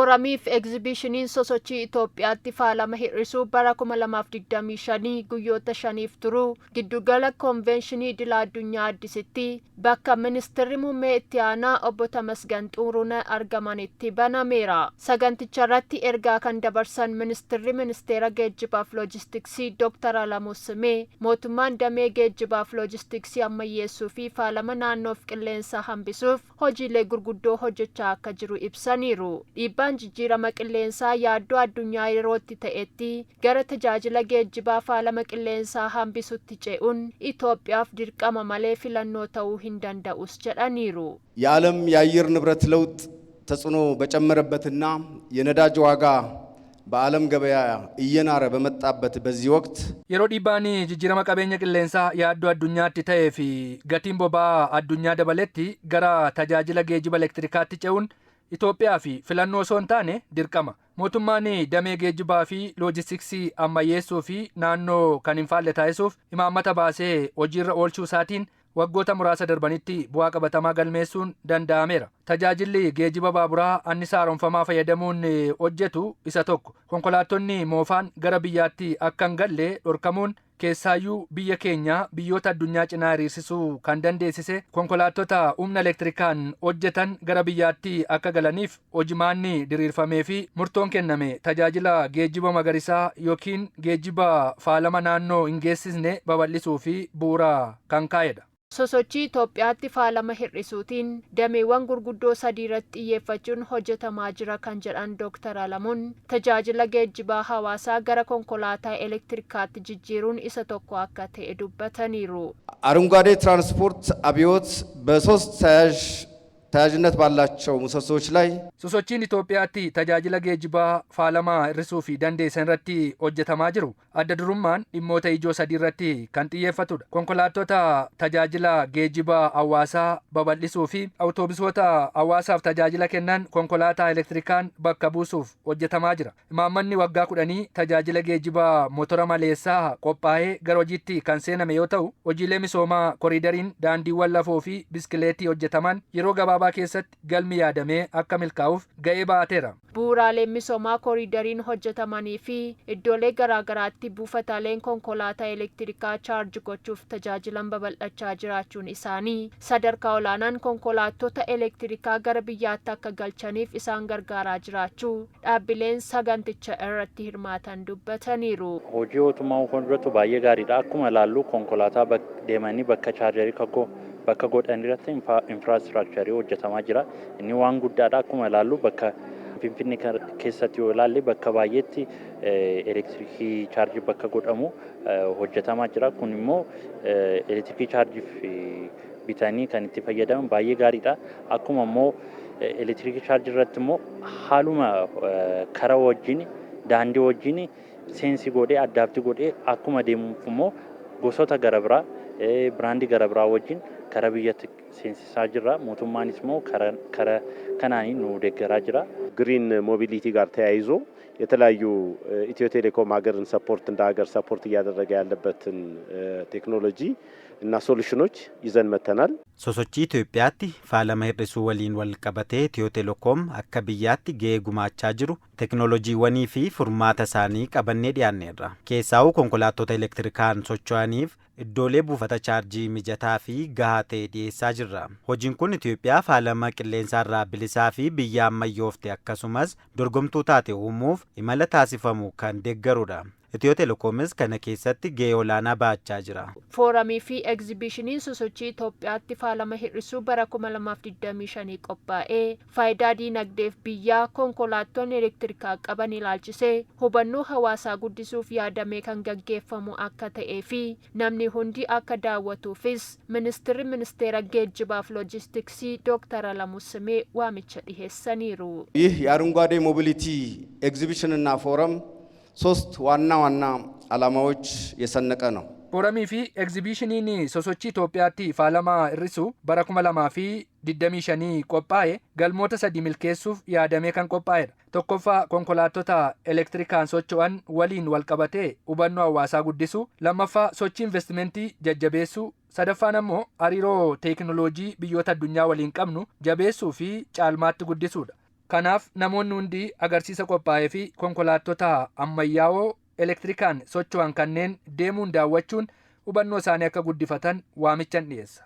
Fooramiif egzibishiniin sosochii Itoophiyaatti faalama hir'isuu bara 2025 guyyoota 5f turu giddugala konvenshinii idil addunyaa Addisitti bakka ministeerri muummee itti aanaa obbo Tamasgan Xuruunee argamanitti banameera. Saganticharratti ergaa kan dabarsan ministeera geejjibaaf loojistiksii Dr. Alamuu Simee mootummaan damee geejjibaaf loojistiksii ammayyeessuu fi faalama naannoof qilleensa hambisuuf hojiilee gurguddoo hojjechaa akka jiru ibsaniiru. Dhiibbaan jijjiirama qilleensaa yaaddoo addunyaa yerootti ta'etti gara tajaajila geejjibaa faalama qilleensaa hambisutti ce'uun Itoophiyaaf dirqama malee filannoo ta'uu hin danda'us jedhaniiru. የዓለም የአየር ንብረት ለውጥ ተጽዕኖ በጨመረበትና የነዳጅ ዋጋ በዓለም ገበያ እየናረ በመጣበት በዚህ ወቅት yeroo dhiibbaan jijjiirama qabeenya qilleensaa yaaddoo addunyaatti ta'ee fi gatiin boba'aa addunyaa dabaletti gara tajaajila geejjiba elektirikaatti ce'uun Itoophiyaa fi filannoo osoo hin taane dirqama. Mootummaan damee geejjibaa fi loojistiksii ammayyeessuu fi naannoo kan hin faalle taasisuuf imaammata baasee hojiirra oolchuu isaatiin waggoota muraasa darbanitti bu'aa qabatamaa galmeessuun danda'ameera. Tajaajilli geejjiba baaburaa annisaa haaromfamaa fayyadamuun hojjetu isa tokko. Konkolaattonni moofaan gara biyyaatti akka hin galle dhorkamuun keessaayyuu biyya keenya biyyoota addunyaa cinaa hiriirsisuu kan dandeessise konkolaattota humna elektirikaan hojjetan gara biyyaatti akka galaniif hojimaanni diriirfamee fi murtoon kenname tajaajila geejjiba magariisaa yookiin geejjiba faalama naannoo hin geessisne babal'isuu fi bu'uura kan kaa'edha. Sosochii Itoophiyaatti faalama hir'isuutiin dameewwan gurguddoo sadii irratti xiyyeeffachuun hojjetamaa jira kan jedhan Dr. Alamuun tajaajila geejjibaa hawaasaa gara konkolaataa elektirikaatti jijjiiruun isa tokko akka ta'e dubbataniiru. አረንጓዴ ትራንስፖርት አብዮት በሶስት ተያያዥነት ባላቸው ምሰሶች ላይ sosochiin Itoophiyaatti tajaajila geejjibaa faalamaa hir'isuu fi dandeessan irratti hojjetamaa jiru adda durummaan dhimmoota ijoo sadii irratti kan xiyyeeffatudha. Konkolaattota tajaajila geejjibaa hawaasaa babal'isuu fi awutoobisoota hawaasaaf tajaajila kennan konkolaataa elektirikaan bakka buusuuf hojjetamaa jira. Imaammanni waggaa 10 tajaajila geejjibaa motora maleessaa qophaa'ee gara hojiitti kan seename yoo ta'u hojiilee misoomaa koriidariin daandiiwwan lafoo fi biskileetii hojjetaman yeroo gabaabaa keessatti galmi yaadamee akka milkaa'uuf ga'ee baateera. Bu'uuraaleen misoomaa koriidariin hojjetamanii fi iddoolee garaagaraatti buufataaleen konkolaataa elektirikaa chaarji gochuuf tajaajilan babal'achaa jiraachuun isaanii sadarkaa olaanaan konkolaattota elektirikaa gara biyyaatti akka galchaniif isaan gargaaraa jiraachuu dhaabbileen saganticha irratti hirmaatan dubbataniiru. Hojii mootummaa hojjetu baay'ee gaariidha. Akkuma ilaallu konkolaataa deemanii bakka chaarjerii bakka godhan irratti infraastiraakcharii hojjetamaa jira. Inni waan guddaadha. Akkuma ilaallu bakka Finfinnee keessatti yoo ilaalle bakka baay'eetti elektirikii chaarjii bakka godhamu hojjetamaa jira. Kun immoo elektirikii chaarjiif bitanii kan itti fayyadaman baay'ee gaariidha. Akkuma immoo elektirikii chaarjii irratti immoo haaluma karaa wajjin daandii wajjin seensi godhee addaabti godhee akkuma deemuuf immoo gosoota gara biraa biraandii gara biraa wajjin karaa biyyatti seensisaa jira. Mootummaanis immoo karaa kanaanii nu deeggaraa jira. ግሪን ሞቢሊቲ ጋር ተያይዞ የተለያዩ ኢትዮ ቴሌኮም ሀገርን ሰፖርት እንደ ሀገር ሰፖርት እያደረገ ያለበትን ቴክኖሎጂ እና ሶሉሽኖች ይዘን መተናል። sosochii Itoophiyaatti faalama hir'isuu waliin wal qabatee Itiyoo Telekoom akka biyyaatti ga'ee gumaachaa jiru teknooloojiiwwanii fi furmaata isaanii qabannee dhiyaanneerra. Keessaa'uu konkolaattota elektirikaan socho'aniif iddoolee buufata chaarjii mijataa fi gahaa ta'e dhiyeessaa jirra. Hojiin kun Itoophiyaa faalama qilleensaarraa bilisaa fi biyya ammayyoofte akkasumas dorgomtuu taate uumuuf imala taasifamu kan deeggarudha. Itiyoo Telekoomis kana keessatti ga'ee olaanaa baachaa jira. Fooramii fi egzibishiniin sosochii Itoophiyaatti faalama hir'isuu bara 2025 qophaa'ee faayidaa diinagdeef biyyaa konkolaattonni elektirikaa qaban ilaalchisee hubannoo hawaasaa guddisuuf yaadamee kan gaggeeffamu akka ta'ee fi namni hundi akka daawwatuufis ministeera geejjibaaf loojistiksii Dr. Alamuu Simee waamicha dhiheessaniiru. ይህ የአረንጓዴ ሞቢሊቲ ኤግዚቢሽንና ፎረም ሶስት ዋና ዓላማዎች የሰነቀ ነው። Fooramii fi egzibishiniin sosochii Itoophiyaatti faalama hir'isuu bara 2025 qophaa'e galmoota 3 milkeessuuf yaadamee kan qophaa'edha. Tokkoffaa konkolaattota elektirikaan socho'an waliin wal qabatee hubannoo hawaasaa guddisuu, lammaffaa sochii investimentii jajjabeessuu, sadaffaan ammoo hariiroo teekinooloojii biyyoota addunyaa waliin qabnu jabeessuu fi caalmaatti guddisuudha. Kanaaf namoonni hundi agarsiisa qophaa'ee fi konkolaattota ammayyaa'oo elektirikaan socho'an kanneen deemuun daawwachuun hubannoo isaanii akka guddifatan waamichan dhiyeessa.